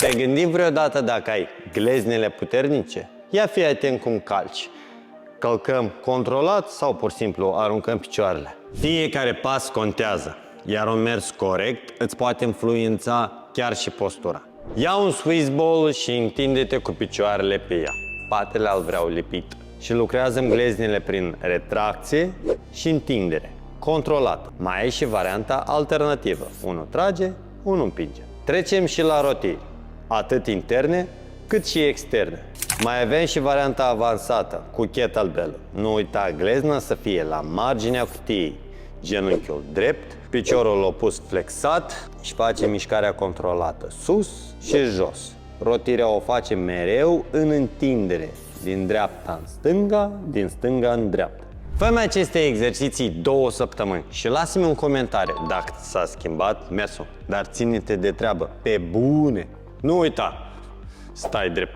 Te-ai gândit vreodată dacă ai gleznele puternice? Ia fii atent cum calci. Călcăm controlat sau pur și simplu aruncăm picioarele? Fiecare pas contează, iar un mers corect îți poate influența chiar și postura. Ia un Swiss ball și întinde-te cu picioarele pe ea. Spatele al vreau lipit. Și lucrează gleznele prin retracție și întindere, controlată. Mai ai și varianta alternativă. Unul trage, unul împinge. Trecem și la rotiri, atât interne cât și externe. Mai avem și varianta avansată cu kettlebell. Nu uita glezna să fie la marginea cutiei, genunchiul drept, piciorul opus flexat și facem mișcarea controlată sus și jos. Rotirea o facem mereu în întindere, din dreapta în stânga, din stânga în dreapta. Fă-mi aceste exerciții 2 săptămâni și lasă-mi un comentariu dacă s-a schimbat mersul. Dar ține-te de treabă, pe bune! Nu uita, stai drept!